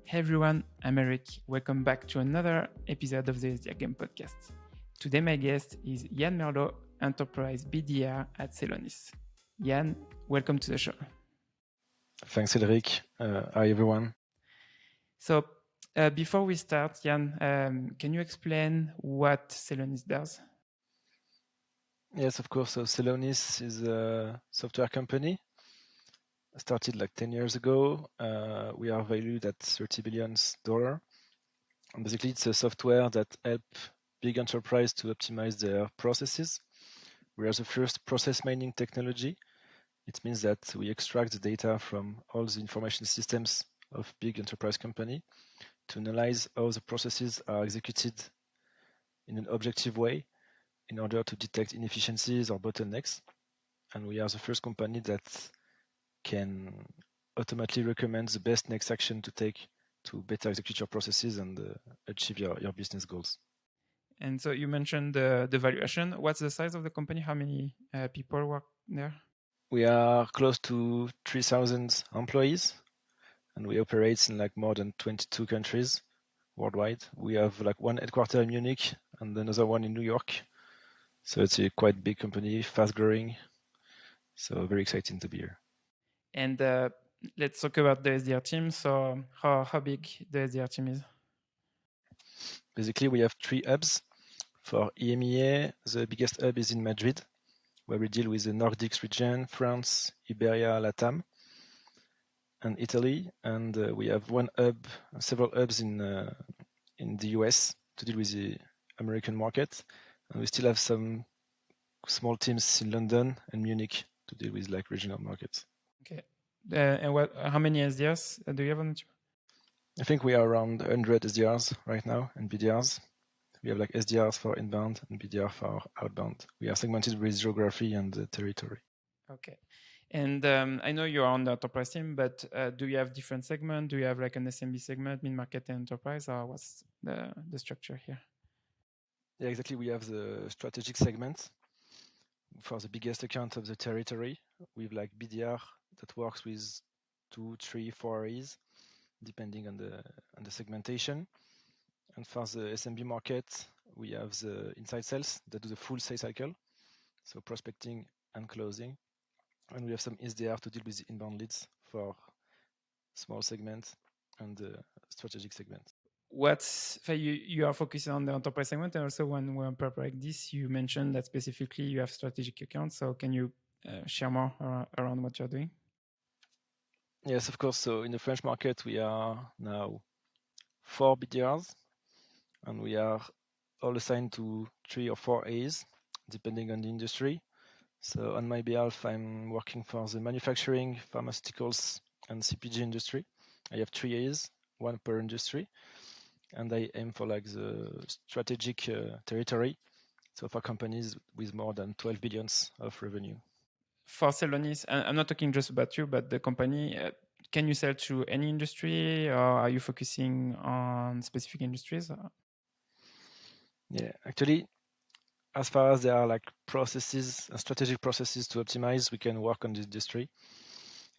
Hey everyone, I'm Eric. Welcome back to another episode of the SDR Game Podcast. Today my guest is Yann Merlaud, Enterprise BDR at Celonis. Yann, welcome to the show. Thanks, Eric. Hi, everyone. So before we start, Yann, can you explain what Celonis does? Yes, of course. So Celonis is a software company. Started like 10 years ago. We are valued at $30 billion. And basically, it's a software that helps big enterprise to optimize their processes. We are the first process mining technology. It means that we extract the data from all the information systems of big enterprise company to analyze how the processes are executed in an objective way in order to detect inefficiencies or bottlenecks. And we are the first company that can automatically recommend the best next action to take to better execute your processes and achieve your business goals. And so you mentioned the valuation. What's the size of the company? How many people work there? We are close to 3,000 employees, and we operate in like more than 22 countries worldwide. We have like one headquarter in Munich and another one in New York. So it's a quite big company, fast growing. So very exciting to be here. And let's talk about the SDR team. So how big the SDR team is? Basically, we have 3 hubs. For EMEA, the biggest hub is in Madrid, where we deal with the Nordics region, France, Iberia, LATAM, and Italy. And we have several hubs in the US to deal with the American market. And we still have some small teams in London and Munich to deal with like regional markets. Okay. And how many SDRs do you have on the team? I think we are around 100 SDRs right now and BDRs. We have like SDRs for inbound and BDR for outbound. We are segmented with geography and territory. Okay. And I know you're on the enterprise team, but do you have different segments? Do you have like an SMB segment, mid-market and enterprise, or what's the structure here? Yeah, exactly. We have the strategic segment for the biggest account of the territory. We have like BDR that works with 2, 3, 4 A's, depending on the segmentation. And for the SMB market, we have the inside sales that do the full sales cycle, so prospecting and closing. And we have some SDR to deal with the inbound leads for small segment and the strategic segment. You are focusing on the enterprise segment, and also when we're on prep like this, you mentioned that specifically you have strategic accounts. So can you share more around what you're doing? Yes, of course. So in the French market, we are now 4 BDRs, and we are all assigned to 3 or 4 A's, depending on the industry. So on my behalf, I'm working for the manufacturing, pharmaceuticals, and CPG industry. I have 3 A's, 1 per industry, and I aim for like the strategic territory. So for companies with more than 12 billions of revenue. For Celonis, I'm not talking just about you, but the company. Can you sell to any industry, or are you focusing on specific industries? Yeah, actually, as far as there are like processes, strategic processes to optimize, we can work on this industry.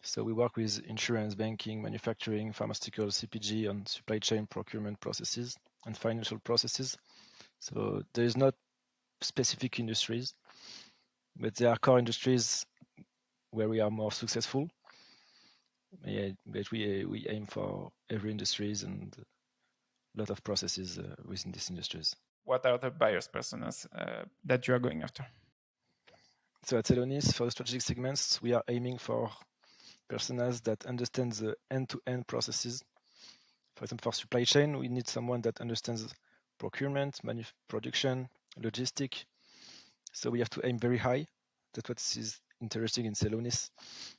So we work with insurance, banking, manufacturing, pharmaceutical, CPG, on supply chain procurement processes and financial processes. So there is not specific industries, but there are core industries where we are more successful. Yeah, but we aim for every industries and a lot of processes within these industries. What are the buyers personas that you are going after? So at Celonis, for the strategic segments, we are aiming for personas that understand the end-to-end processes. For example, for supply chain, we need someone that understands procurement, production, logistic. So we have to aim very high. That's what is interesting in Celonis,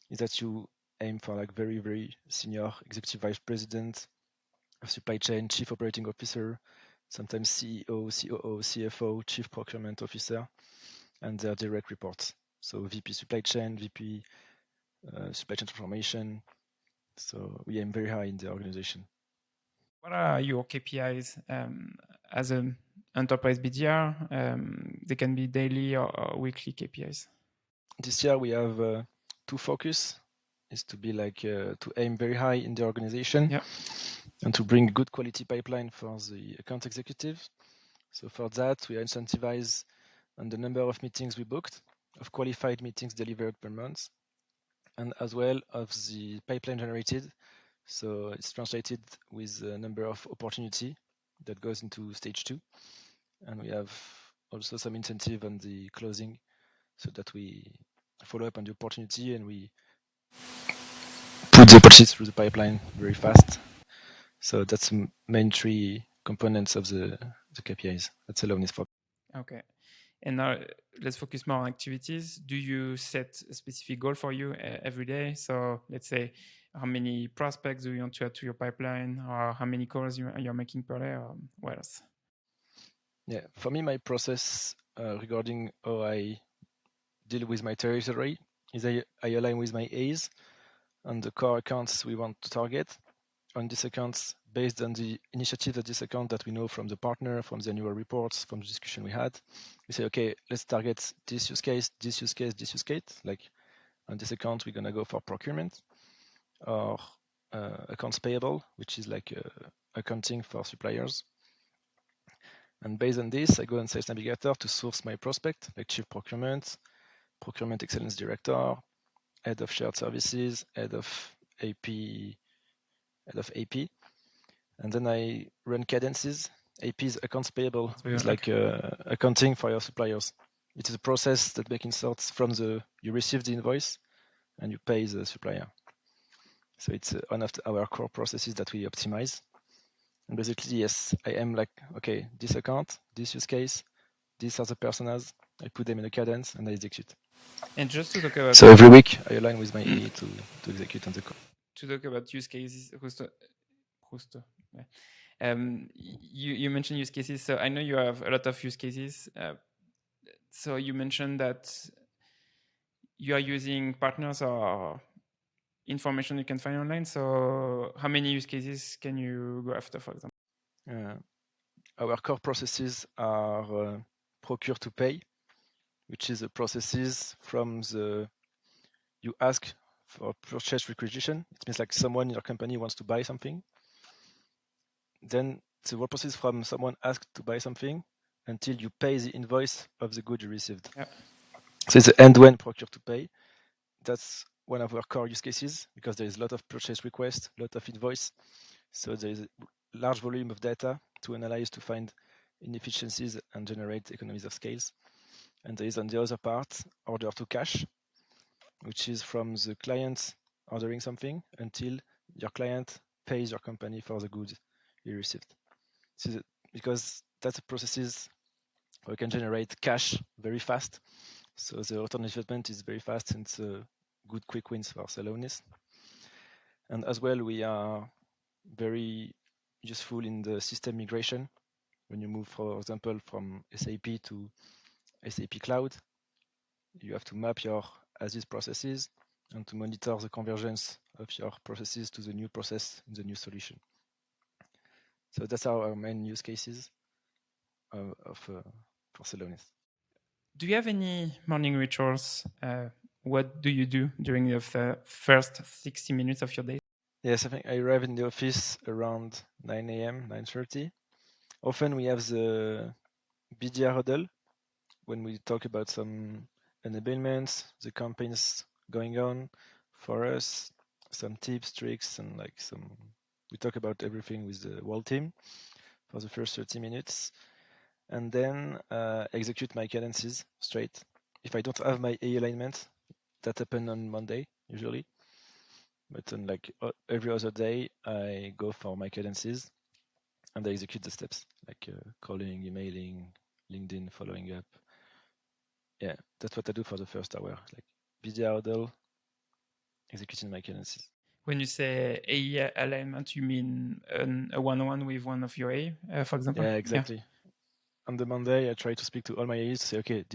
is that you aim for like very, very senior executive vice president of supply chain, chief operating officer, sometimes CEO, COO, CFO, chief procurement officer, and their direct reports. So VP supply chain, VP supply chain transformation. So we aim very high in the organization. What are your KPIs as an enterprise BDR? They can be daily or weekly KPIs. This year we have 2 focus, is to be like to aim very high in the organization. Yeah. and to bring good quality pipeline for the account executive. So for that, we are incentivized on the number of meetings we booked, of qualified meetings delivered per month, and as well of the pipeline generated. So it's translated with the number of opportunity that goes into stage 2. And we have also some incentive on the closing so that we follow up on the opportunity and we put the opportunities through the pipeline very fast. So that's the main 3 components of the KPIs that Celonis for. Okay. And now let's focus more on activities. Do you set a specific goal for you every day? So let's say how many prospects do you want to add to your pipeline, or how many calls you're making per day, or what else? Yeah, for me, my process regarding how I deal with my territory is I align with my A's on the core accounts we want to target. On these accounts, based on the initiative of this account that we know from the partner, from the annual reports, from the discussion we had, we say, okay, let's target this use case, this use case, this use case. Like on this account, we're gonna go for procurement or accounts payable, which is like accounting for suppliers. And based on this, I go on Sales Navigator to source my prospect, like Chief Procurement, Procurement Excellence Director, Head of Shared Services, Head of AP, and then I run cadences. AP is accounts payable. It's like accounting for your suppliers. It is a process that making sorts from you receive the invoice and you pay the supplier. So it's one of our core processes that we optimize. And basically, yes, I am like, okay, this account, this use case, these are the personas. I put them in a cadence and I execute. And just to talk about, so every week I align with my AE to execute on the code. To talk about use cases, Justo. Yeah. You mentioned use cases, so I know you have a lot of use cases. So you mentioned that you are using partners or information you can find online. So how many use cases can you go after, for example? Our core processes are procure to pay, which is the processes from you ask for purchase requisition. It means like someone in your company wants to buy something. Then the whole process from someone asked to buy something until you pay the invoice of the good you received. Yeah. So it's the end-to-end procure to pay. That's one of our core use cases because there is a lot of purchase requests, a lot of invoice. So there is a large volume of data to analyze to find inefficiencies and generate economies of scales. And there is on the other part, order to cash, which is from the client ordering something until your client pays your company for the goods you received. So because that's a processes where you can generate cash very fast. So the return on investment is very fast and it's good quick wins for Celonis. And as well, we are very useful in the system migration. When you move, for example, from SAP to SAP Cloud, you have to map your as-is processes and to monitor the convergence of your processes to the new process in the new solution. So that's our main use cases for Celonis. Do you have any morning rituals? What do you do during the first 60 minutes of your day? Yes, I think I arrive in the office around 9 a.m., 9:30. Often we have the BDR huddle when we talk about some enablements, the campaigns going on for us, some tips, tricks, and like we talk about everything with the whole team for the first 30 minutes. And then execute my cadences straight. If I don't have my A alignment, that happens on Monday usually. But on like every other day, I go for my cadences and I execute the steps like calling, emailing, LinkedIn, following up. Yeah, that's what I do for the first hour. Like BDR huddle, executing my cadences. When you say AE alignment, you mean a one-on-one with one of your A, for example? Yeah, exactly. Yeah. On the Monday, I try to speak to all my AEs to say, okay,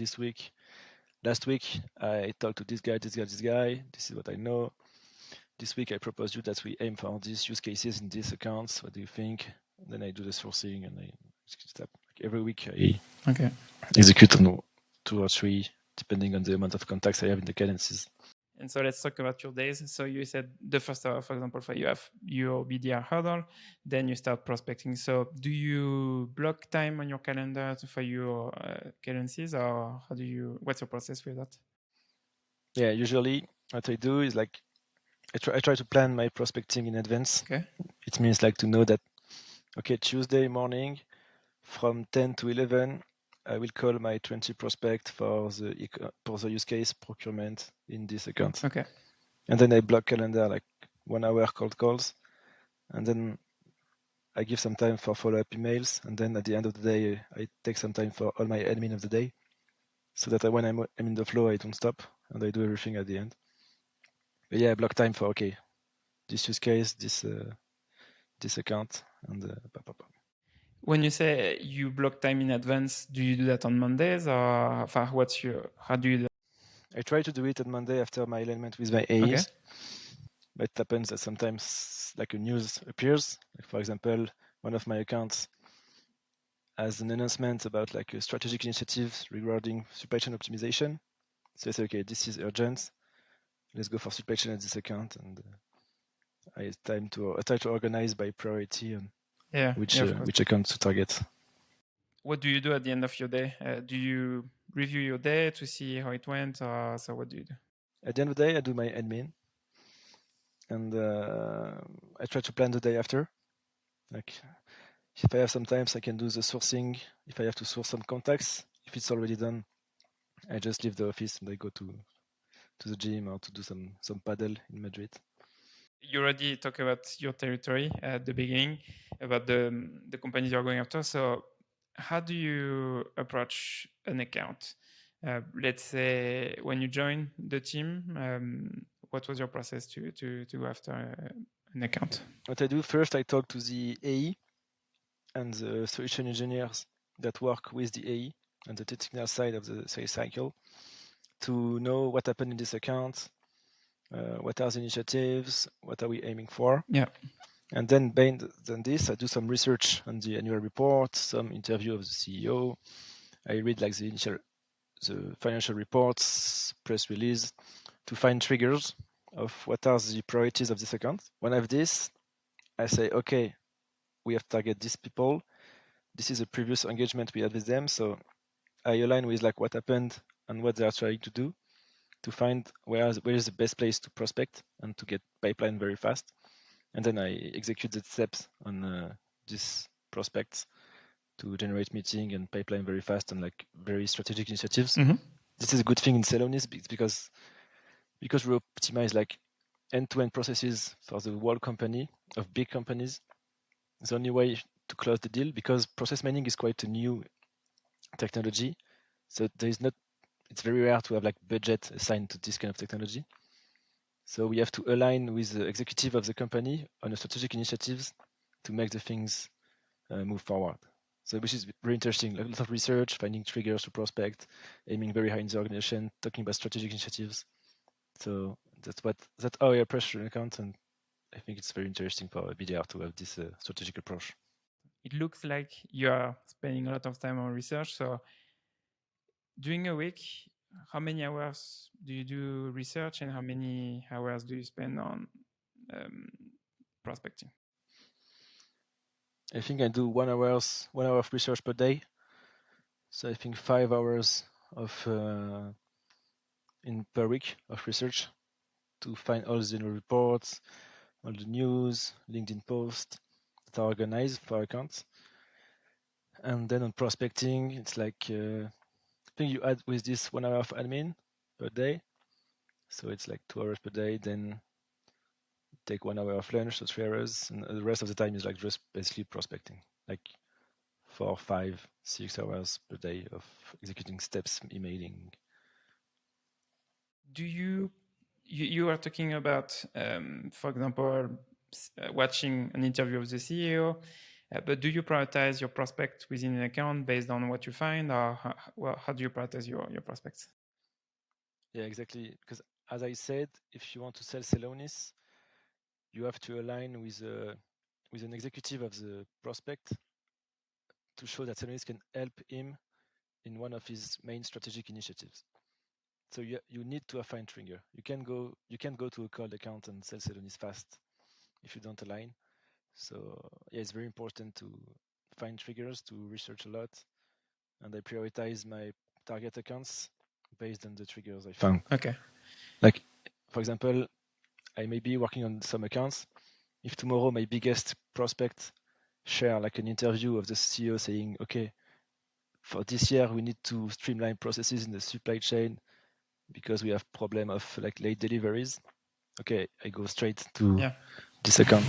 last week, I talked to this guy, this is what I know. This week, I propose you that we aim for these use cases in these accounts. What do you think? And then I do the sourcing and I execute that. Like every week, I execute on 2 or 3, depending on the amount of contacts I have in the cadences. And so let's talk about your days. So you said the first hour, for example, for you have your BDR hurdle, then you start prospecting. So do you block time on your calendar for your cadences, or how do you? What's your process with that? Yeah, usually what I do is like I try to plan my prospecting in advance. Okay. It means like to know that okay, Tuesday morning from 10 to 11, I will call my 20 prospect for the use case procurement in this account. Okay. And then I block calendar like 1 hour cold calls, and then I give some time for follow-up emails, and then at the end of the day, I take some time for all my admin of the day, so that when I'm in the flow, I don't stop, and I do everything at the end. But yeah, I block time for okay, this use case, this account, and When you say you block time in advance, do you do that on Mondays, or how do you do that? I try to do it on Monday after my alignment with my AEs. Okay. But it happens that sometimes like a news appears. Like for example, one of my accounts has an announcement about like a strategic initiative regarding supply chain optimization. So I say, okay, this is urgent. Let's go for supply chain at this account, and I try to organize by priority on which account to target. What do you do at the end of your day? Do you review your day to see how it went, or so what do you do? At the end of the day, I do my admin, and I try to plan the day after. Like if I have some time, I can do the sourcing. If I have to source some contacts, if it's already done, I just leave the office and I go to the gym or to do some paddle in Madrid. You already talked about your territory at the beginning, about the companies you're going after. So how do you approach an account? Let's say when you join the team, what was your process to go after an account? What I do first, I talk to the AE and the solution engineers that work with the AE and the technical side of the sales cycle to know what happened in this account, what are the initiatives, what are we aiming for. Yeah. And then based on this, I do some research on the annual report, some interview of the CEO. I read like the financial reports, press release, to find triggers of what are the priorities of this account. When I have this, I say, okay, we have to target these people. This is a previous engagement we had with them. So I align with like what happened and what they are trying to do to find where is the best place to prospect and to get pipeline very fast. And then I execute the steps on these prospects to generate meeting and pipeline very fast and like very strategic initiatives. Mm-hmm. This is a good thing in Celonis because we optimize like end-to-end processes for the whole company of big companies. It's the only way to close the deal because process mining is quite a new technology. So it's very rare to have like budget assigned to this kind of technology. So we have to align with the executive of the company on the strategic initiatives to make the things move forward. So which is very interesting, like a lot of research, finding triggers to prospect, aiming very high in the organization, talking about strategic initiatives. So that's how I approach an account, and I think it's very interesting for a BDR to have this strategic approach. It looks like you are spending a lot of time on research. So during a week, how many hours do you do research, and how many hours do you spend on prospecting? I think I do 1 hour of research per day. So I think 5 hours of in per week of research to find all the reports, all the news, LinkedIn posts that are organized for accounts. And then on prospecting, it's like I think you add with this 1 hour of admin per day. So it's like 2 hours per day, then take 1 hour of lunch, so 3 hours, and the rest of the time is like just basically prospecting, like 4, 5, 6 hours per day of executing steps, emailing. Do you are talking about, for example, watching an interview of the CEO, but do you prioritize your prospect within an account based on what you find, or how do you prioritize your prospects? Yeah, exactly. Because as I said, if you want to sell Celonis, you have to align with an executive of the prospect to show that Celonis can help him in one of his main strategic initiatives. So you need to find trigger. You can't go to a cold account and sell Celonis fast if you don't align. So yeah, it's very important to find triggers, to research a lot, and I prioritize my target accounts based on the triggers I found. Okay. Like, for example, I may be working on some accounts. If tomorrow my biggest prospect share like an interview of the CEO saying, okay, for this year we need to streamline processes in the supply chain because we have problem of like late deliveries. Okay, I go straight to this account.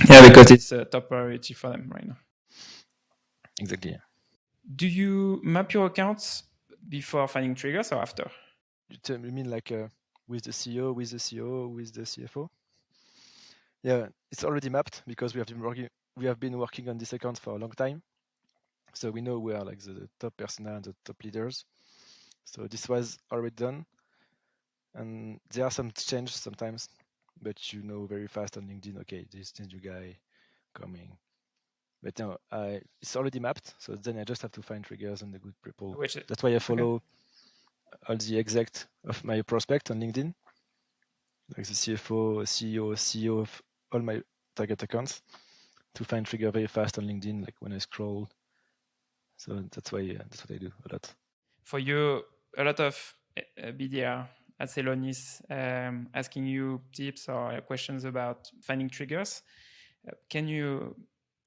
Yeah, because it's a top priority for them right now. Exactly. Do you map your accounts before finding triggers or after? You mean like with the CEO, with the COO, with the CFO? Yeah, it's already mapped because we have been working on this account for a long time. So we know we are like the top personnel and the top leaders. So this was already done. And there are some changes sometimes, but you know very fast on LinkedIn, okay, this new guy coming. But no, it's already mapped. So then I just have to find triggers and the good people. That's why I follow all the exec of my prospect on LinkedIn, like the CFO, CEO of all my target accounts, to find trigger very fast on LinkedIn, like when I scroll. So that's what I do a lot. For you, a lot of BDR at Celonis asking you tips or questions about finding triggers. Can you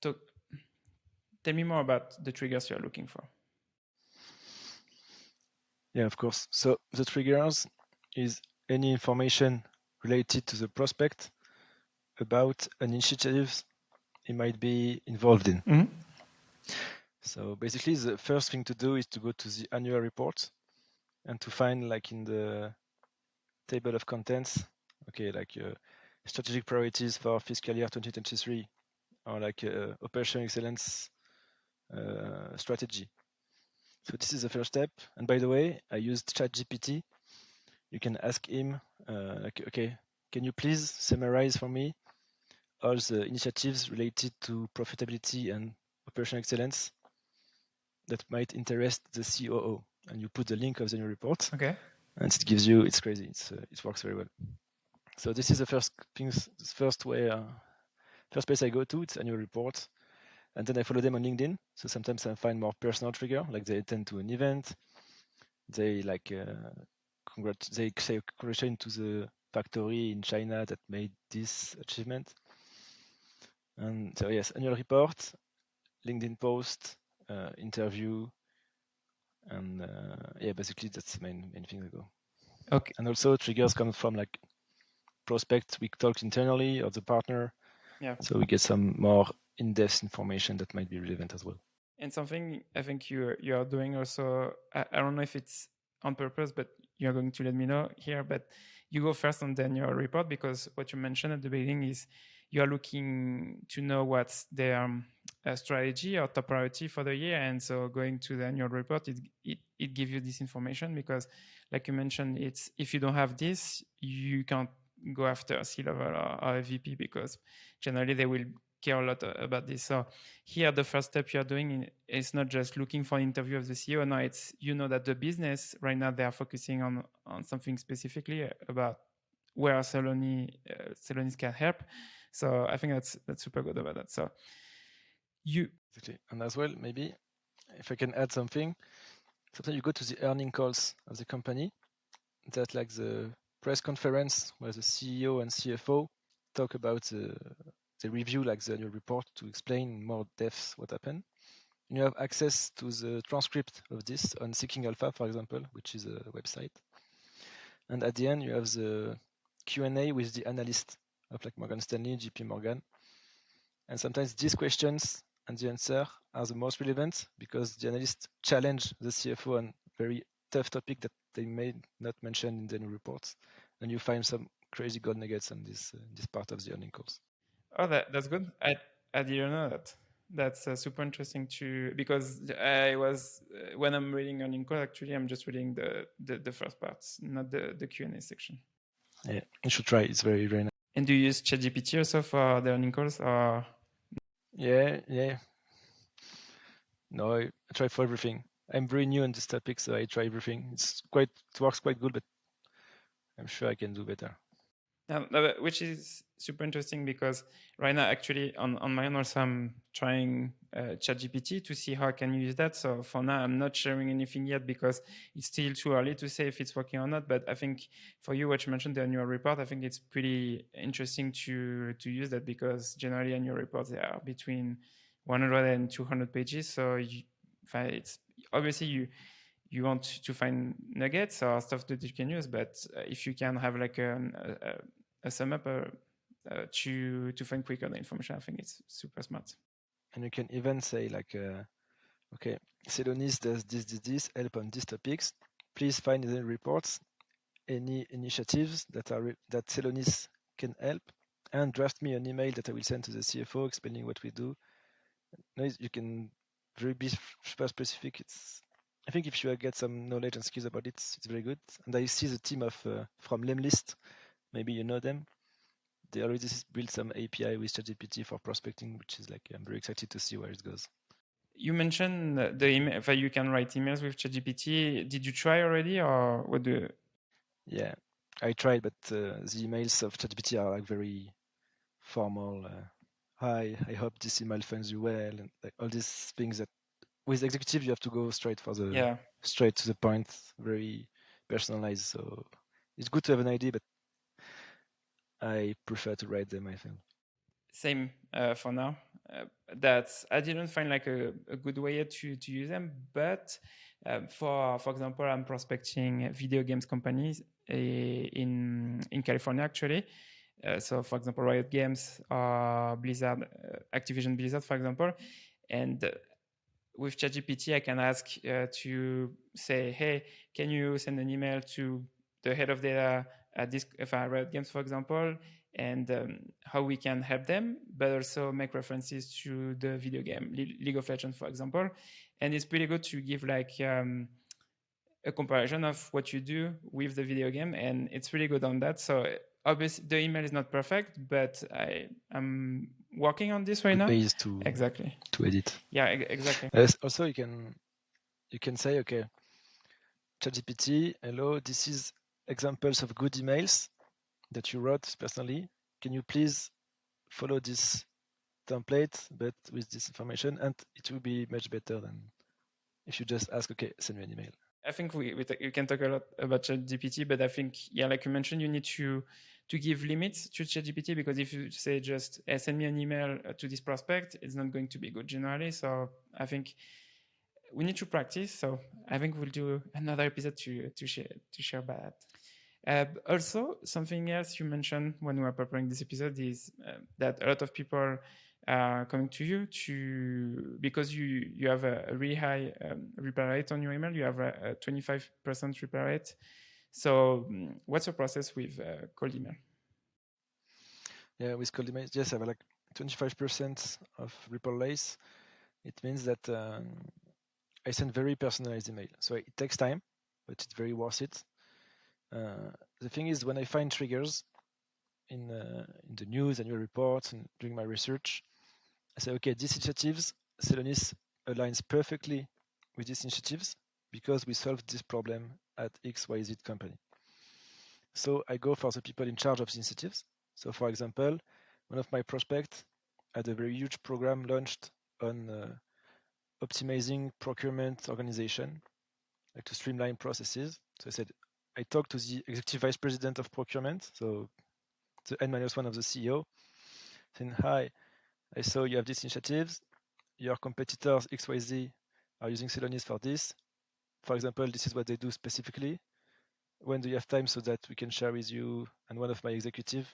tell me more about the triggers you're looking for? Yeah, of course. So the triggers is any information related to the prospect about an initiative he might be involved in. Mm-hmm. So basically, the first thing to do is to go to the annual report and to find like in the table of contents, okay, like strategic priorities for fiscal year 2023 or like operational excellence strategy. So this is the first step. And by the way, I used ChatGPT. You can ask him, like, okay, can you please summarize for me all the initiatives related to profitability and operational excellence that might interest the COO? And you put the link of the new report. Okay. And it gives you, it's crazy. It works very well. So this is the first place I go to. It's annual report. And then I follow them on LinkedIn. So sometimes I find more personal trigger, like they attend to an event. They like they say congratulations to the factory in China that made this achievement. And so yes, annual report, LinkedIn post, interview, and yeah, basically that's the main thing I go. Okay. And also triggers come from like prospects we talked internally or the partner. Yeah. So we get some more in-depth information that might be relevant as well. And something I think you are doing also, I don't know if it's on purpose, but you're going to let me know here, but you go first on the annual report because what you mentioned at the beginning is you are looking to know what's their strategy or top priority for the year. And so going to the annual report, it gives you this information because like you mentioned, it's if you don't have this, you can't go after a C-level or a VP because generally they will care a lot about this. So here, the first step you're doing is not just looking for an interview of the CEO. No, it's that the business right now they are focusing on something specifically about where Celonis can help. So I think that's super good about that. So exactly. And as well, maybe if I can add something, sometimes you go to the earning calls of the company. That's like the press conference where the CEO and CFO talk about the review, like the annual report, to explain in more depth what happened. And you have access to the transcript of this on Seeking Alpha, for example, which is a website. And at the end, you have the Q&A with the analyst of like Morgan Stanley, JP Morgan. And sometimes these questions and the answer are the most relevant because the analysts challenge the CFO on very tough topic that they may not mention in the new reports. And you find some crazy gold nuggets on this part of the earning calls. Oh, that's good. I didn't know that. That's super interesting because I was when I'm reading earning call, actually I'm just reading the first parts, not the Q&A section. Yeah, you should try. It's very, very nice. And do you use ChatGPT also for the earning calls or? Yeah. No, I try for everything. I'm very new on this topic, so I try everything. It works quite good, but I'm sure I can do better. Which is super interesting because right now, actually, on my own also, I'm trying ChatGPT to see how I can use that. So for now, I'm not sharing anything yet because it's still too early to say if it's working or not. But I think for you, what you mentioned, the annual report, I think it's pretty interesting to use that because generally annual reports, they are between 100 and 200 pages. So it's obviously you want to find nuggets or stuff that you can use, but if you can have like a sum up to find quicker the information, I think it's super smart. And you can even say like, okay, Celonis does this, help on these topics. Please find in the reports any initiatives that Celonis can help, and draft me an email that I will send to the CFO explaining what we do. No, you can be super specific. I think if you get some knowledge and skills about it, it's very good. And I see the team of from Lemlist, maybe you know them. They already built some API with ChatGPT for prospecting, which is like, I'm very excited to see where it goes. You mentioned the email, if you can write emails with ChatGPT. Did you try already, or what do? Yeah, I tried, but the emails of ChatGPT are like very formal. Hi, I hope this email finds you well, and like all these things that with executive you have to go straight to the point, very personalized. So it's good to have an idea, but I prefer to write them myself. Same for now. That's I didn't find like a good way to use them, but for example, I'm prospecting video games companies in California actually. So for example, Riot Games or Blizzard, Activision Blizzard, for example, and with ChatGPT, I can ask to say, hey, can you send an email to the head of data at this, if I Riot Games, for example, and how we can help them, but also make references to the video game, League of Legends, for example. And it's pretty good to give like a comparison of what you do with the video game, and it's really good on that. So obviously the email is not perfect, but I'm working on this right now. Base to edit. Yeah, exactly. Also, you can say, okay, ChatGPT, hello, this is examples of good emails that you wrote personally. Can you please follow this template, but with this information? And it will be much better than if you just ask, okay, send me an email. I think we can talk a lot about ChatGPT, but I think, yeah, like you mentioned, you need to give limits to ChatGPT, because if you say just send me an email to this prospect, it's not going to be good generally. So I think we need to practice. So I think we'll do another episode to share about that. Also, something else you mentioned when we were preparing this episode is that a lot of people are coming to you because you have a really high reply rate on your email. You have a 25% reply rate. So what's your process with cold email? Yeah, with cold email, yes, I have like 25% of reply rates. It means that I send very personalized email. So it takes time, but it's very worth it. The thing is, when I find triggers in the news, annual reports, and doing my research, I say, okay, these initiatives, Celonis aligns perfectly with these initiatives because we solved this problem at XYZ company. So I go for the people in charge of the initiatives. So for example, one of my prospects had a very huge program launched on optimizing procurement organization, like to streamline processes. So I said, I talked to the executive vice president of procurement, so the N-1 of the CEO, saying, hi, I saw you have these initiatives. Your competitors XYZ are using Celonis for this. For example, this is what they do specifically. When do you have time so that we can share with you and one of my executive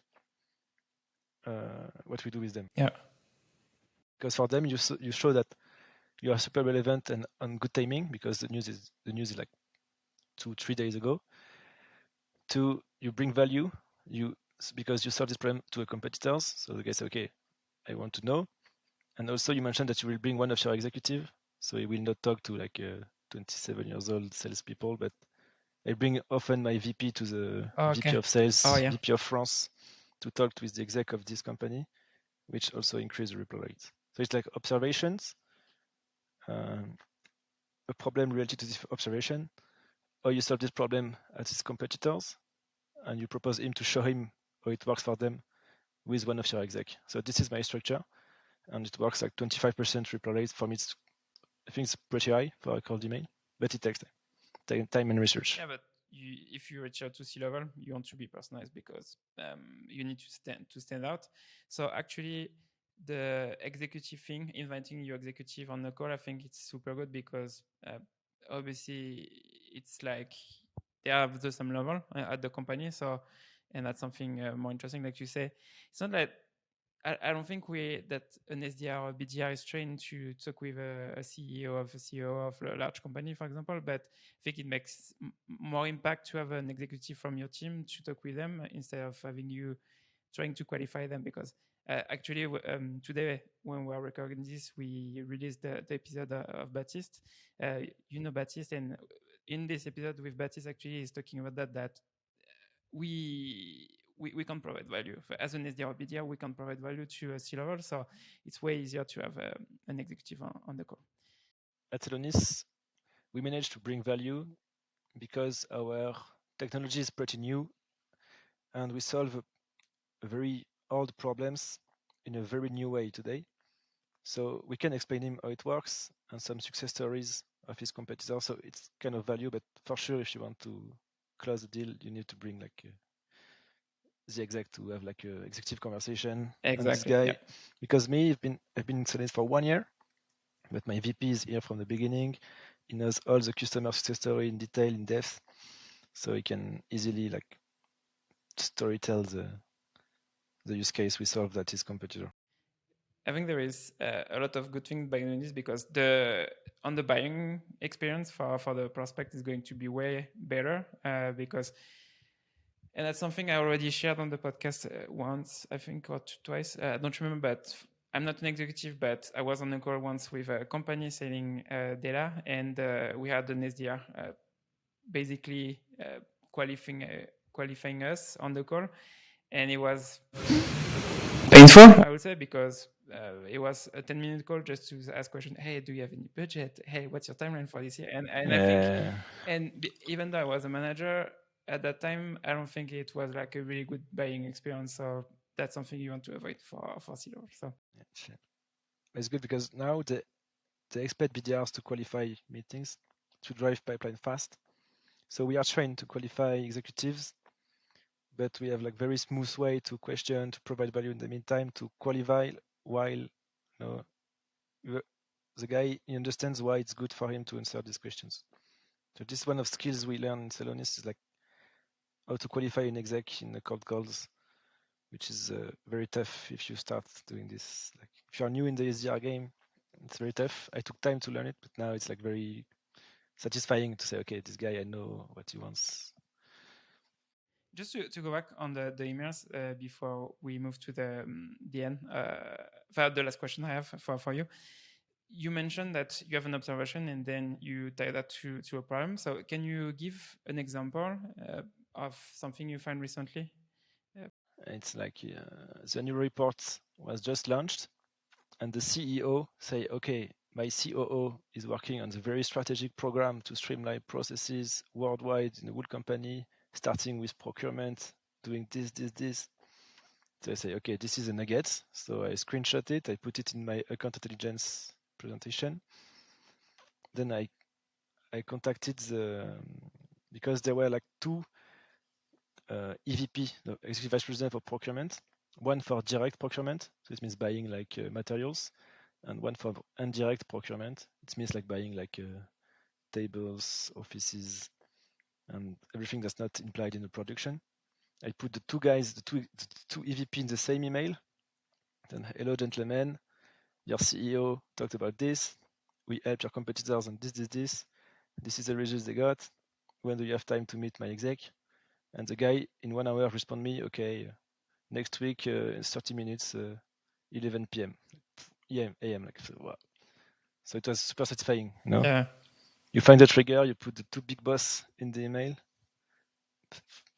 what we do with them? Yeah. Because for them, you show that you are super relevant and on good timing, because the news is like 2-3 days ago. Two, you bring value. Because you solve this problem to a competitors. So the guy say, okay, I want to know. And also you mentioned that you will bring one of your executive. So he will not talk to like 27 years old salespeople, but I bring often my VP to the VP of sales, VP of France, to talk with the exec of this company, which also increase the reply rate. So it's like observations, a problem related to this observation, or you solve this problem at his competitors, and you propose him to show him how it works for them with one of your exec. So this is my structure, and it works like 25% reply rate. For me, I think it's pretty high for a cold email, but it takes time and research. Yeah, but if you reach out to C-level, you want to be personalized because you need to stand out. So actually, the executive thing, inviting your executive on the call, I think it's super good because obviously it's like they have the same level at the company. So, and that's something more interesting, like you say. It's not that I don't think that an SDR or BDR is trained to talk with a CEO of a large company, for example. But I think it makes more impact to have an executive from your team to talk with them instead of having you trying to qualify them. Because actually, today when we are recording this, we released the episode of Baptiste. You know Baptiste, and in this episode with Baptiste, actually, he's talking about that we can provide value. As an SDR or BDR, we can provide value to a C-level, so it's way easier to have an executive on the call. At Celonis, we managed to bring value because our technology is pretty new, and we solve very old problems in a very new way today. So we can explain him how it works and some success stories of his competitors. So it's kind of value, but for sure, if you want to close the deal, you need to bring like the exec to have like a executive conversation. Exactly. And this guy, because me, I've been in Celonis for 1 year, but my VP is here from the beginning. He knows all the customer success story in detail, in depth, so he can easily like storytell the use case we solved at his competitor. I think there is a lot of good things by doing this because on the buying experience for the prospect is going to be way better because, and that's something I already shared on the podcast once, I think, or twice. I don't remember, but I'm not an executive, but I was on a call once with a company selling data, and we had an SDR basically qualifying us on the call, and it was painful, I would say, because it was a 10-minute call just to ask question. Hey, do you have any budget? Hey, what's your timeline for this year? And I think, and even though I was a manager at that time, I don't think it was like a really good buying experience. So that's something you want to avoid for C-level. So it's good because now they expect BDRs to qualify meetings to drive pipeline fast. So we are trained to qualify executives, but we have like very smooth way to question, to provide value in the meantime, to qualify while the guy he understands why it's good for him to answer these questions. So this is one of the skills we learn in Celonis is like how to qualify an exec in the cold calls, which is very tough if you start doing this. Like if you're new in the SDR game, it's very tough. I took time to learn it, but now it's like very satisfying to say, okay, this guy, I know what he wants. Just to go back on the emails before we move to the end, the last question I have for you. You mentioned that you have an observation and then you tie that to a problem. So can you give an example of something you found recently? It's like the new report was just launched and the CEO say, okay, my COO is working on the very strategic program to streamline processes worldwide in the whole company, starting with procurement, doing this. So I say, okay, this is a nugget. So I screenshot it, I put it in my account intelligence presentation. Then I contacted because there were like two EVP, no, Executive Vice President for procurement, one for direct procurement, so it means buying like materials, and one for indirect procurement. It means like buying like tables, offices, and everything that's not implied in the production. I put the two guys, the two EVP in the same email. Then, hello gentlemen, your CEO talked about this. We helped your competitors on this. This is the results they got. When do you have time to meet my exec? And the guy in 1 hour respond me, okay, next week, 30 minutes, 11 p.m. AM. Like, wow. So it was super satisfying. You know? Yeah. You find the trigger, you put the two big boss in the email,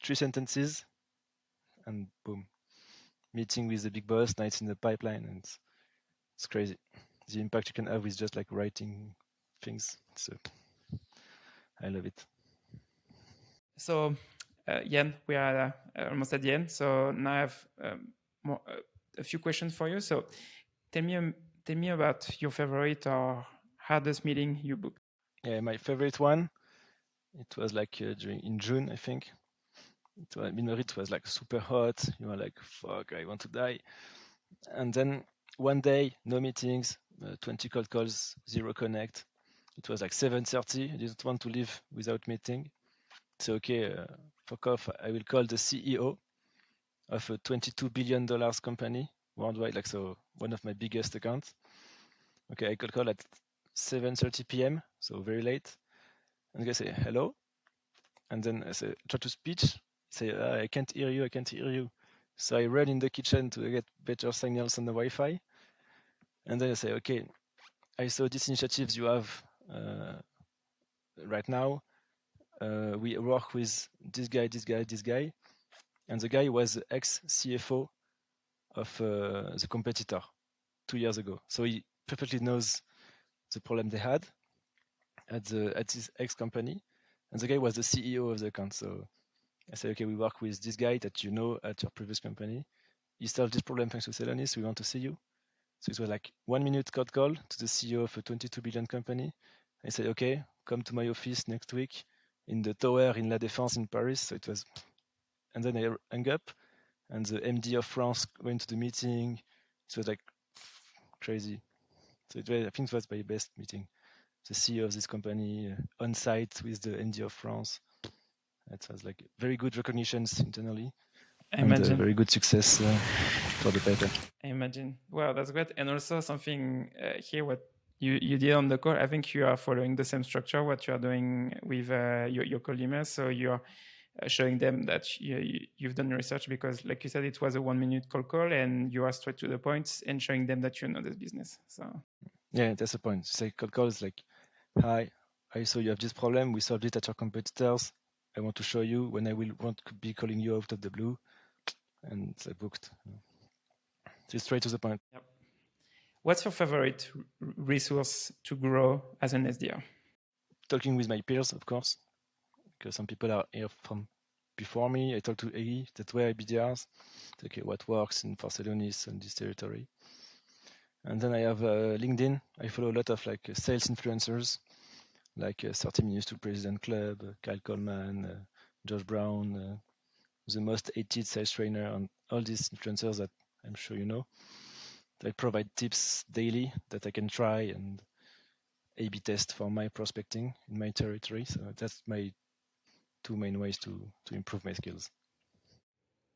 3 sentences, and boom. Meeting with the big boss, nights in the pipeline, and it's crazy. The impact you can have with just like writing things. I love it. So, Yann, we are almost at the end. So now I have a few questions for you. So tell me about your favorite or hardest meeting you booked. Yeah, my favorite one. It was like in June, I think. It was like super hot. You were like, fuck, I want to die. And then one day, no meetings, 20 cold calls, zero connect. It was like 7:30. I didn't want to leave without meeting. So okay, fuck off. I will call the CEO of a $22 billion company worldwide, like so one of my biggest accounts. Okay, I could call at 7:30 p.m., so very late. And I say hello, and then I say try to speech. Say I can't hear you, I can't hear you. So I run in the kitchen to get better signals on the Wi-Fi, and then I say, okay, I saw these initiatives you have right now. We work with this guy, this guy, this guy, and the guy was the ex-CFO of the competitor 2 years ago. So he perfectly knows the problem they had at his ex company, and the guy was the CEO of the account. So I said, okay, we work with this guy that you know at your previous company. You solved this problem thanks to Celonis. We want to see you. So it was like 1 minute cold call to the CEO of a 22 billion company. I said, okay, come to my office next week in the tower in La Défense in Paris. So it was, and then I hung up, and the MD of France went to the meeting. It was like crazy. So I think it was my best meeting. The CEO of this company on site with the MD of France. It was like very good recognitions internally and very good success for the paper. I imagine. Wow, that's great. And also something here, what you did on the call, I think you are following the same structure, what you are doing with your customers. So you're showing them that you've done research because, like you said, it was a 1 minute call and you are straight to the point and showing them that you know this business. So yeah, that's the point. Say cold call is like, hi, I saw you have this problem. We solved it at your competitors. I want to show you when I will want to be calling you out of the blue, and I booked. So straight to the point. yep. What's your favorite resource to grow as an SDR? Talking with my peers, of course, because some people are here from before me. I talk to AE, that way BDRs. Okay, what works in for Celonis and this territory. And then I have LinkedIn. I follow a lot of like sales influencers, like 30 Minutes to President Club, Kyle Coleman, Josh Brown, the most hated sales trainer, and all these influencers that I'm sure you know. They provide tips daily that I can try and A/B test for my prospecting in my territory. So that's my two main ways to improve my skills.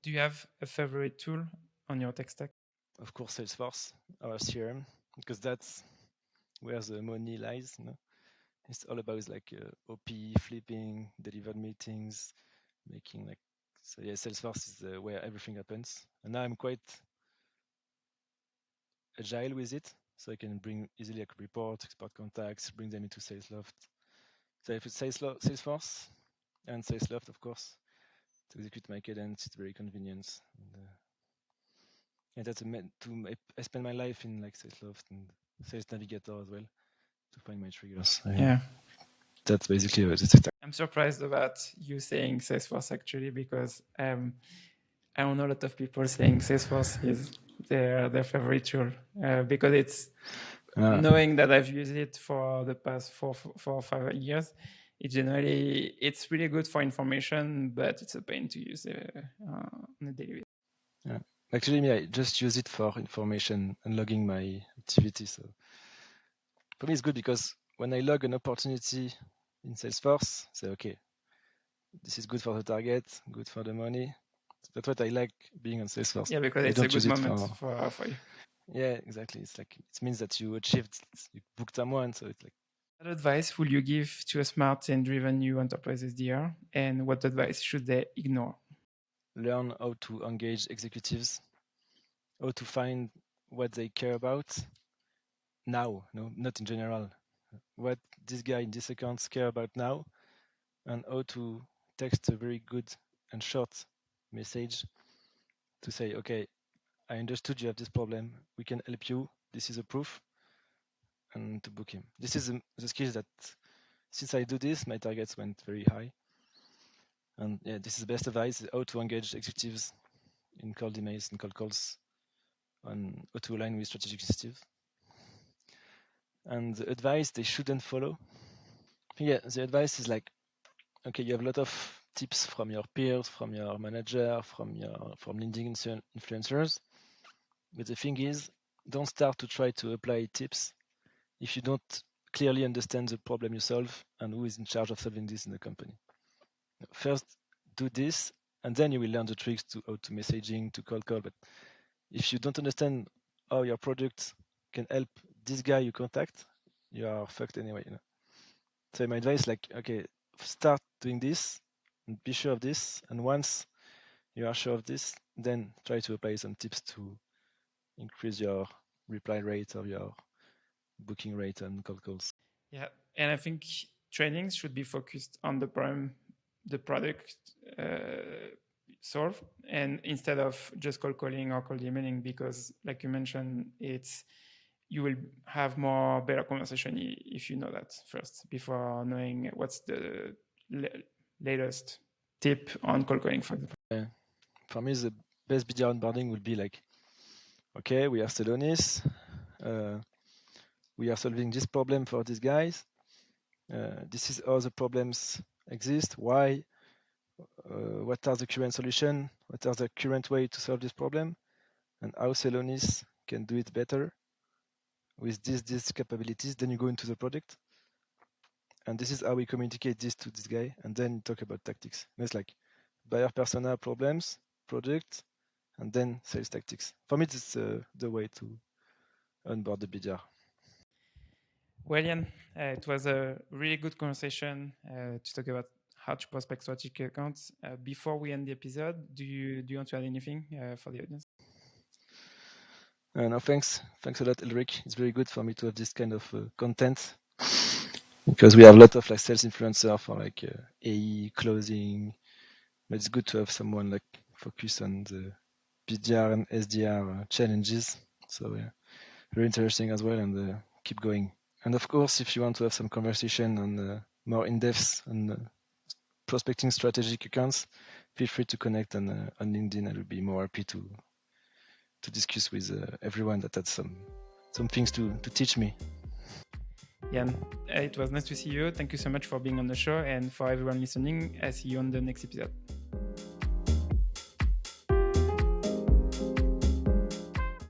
Do you have a favorite tool on your tech stack? Of course, Salesforce, our CRM, because that's where the money lies. You know? It's all about like OP, flipping, delivered meetings, making like, so yeah, Salesforce is where everything happens. And now I'm quite agile with it. So I can bring easily like reports, export contacts, bring them into Salesloft. So if it's Salesforce and Salesloft, of course, to execute my cadence, it's very convenient. And that's I spend my life in like Salesloft and Sales Navigator as well to find my triggers. So, yeah. That's basically it. I'm surprised about you saying Salesforce actually because I don't know a lot of people saying Salesforce is their favorite tool because it's knowing that I've used it for the past 4 or 5 years. It's really good for information, but it's a pain to use on a daily basis. Yeah. Actually, I just use it for information and logging my activity. So for me, it's good because when I log an opportunity in Salesforce, say, okay, this is good for the target, good for the money. That's what I like being on Salesforce. Yeah, because it's a good moment for you. Yeah, exactly. It's like it means that you achieved, you booked someone. So it's like. What advice would you give to a smart and driven new enterprise SDR, and what advice should they ignore? Learn how to engage executives, how to find what they care about now, no, not in general. What this guy in this account care about now, and how to text a very good and short message to say, okay, I understood you have this problem. We can help you. This is a proof, and to book him. This is the skills that since I do this, my targets went very high. And yeah, this is the best advice: how to engage executives in cold emails and cold calls, on how to align with strategic initiatives. And the advice they shouldn't follow. Yeah, the advice is like, okay, you have a lot of tips from your peers, from your manager, from LinkedIn influencers. But the thing is, don't start to try to apply tips if you don't clearly understand the problem you solve and who is in charge of solving this in the company. First, do this, and then you will learn the tricks to how to messaging, to cold call. But if you don't understand how your product can help this guy you contact, you are fucked anyway. So my advice, like, okay, start doing this and be sure of this. And once you are sure of this, then try to apply some tips to increase your reply rate or your booking rate on cold calls. Yeah, and I think trainings should be focused on the problem the product solve, and instead of just cold calling or cold emailing, because like you mentioned, you will have more better conversation if you know that first before knowing what's the latest tip on cold calling, for example. For me, the best BDR onboarding would be like, okay, we are Celonis. We are solving this problem for these guys. This is how the problems exist. Why? What are the current solutions? What are the current way to solve this problem? And how Celonis can do it better with these capabilities. Then you go into the product. And this is how we communicate this to this guy. And then talk about tactics. And it's like buyer persona, problems, product, and then sales tactics. For me, this is the way to onboard the BDR. Well, Yann, it was a really good conversation to talk about how to prospect strategic accounts. Before we end the episode, do you want to add anything for the audience? No, thanks a lot, Ulrich. It's very good for me to have this kind of content, because we have a lot of like sales influencer for like AE closing, but it's good to have someone like focus on the BDR and SDR challenges. So yeah, very interesting as well, and keep going. And of course, if you want to have some conversation on more in-depth on prospecting strategic accounts, feel free to connect on LinkedIn. I will be more happy to discuss with everyone that had some things to teach me. Yann, it was nice to see you. Thank you so much for being on the show, and for everyone listening, I see you on the next episode.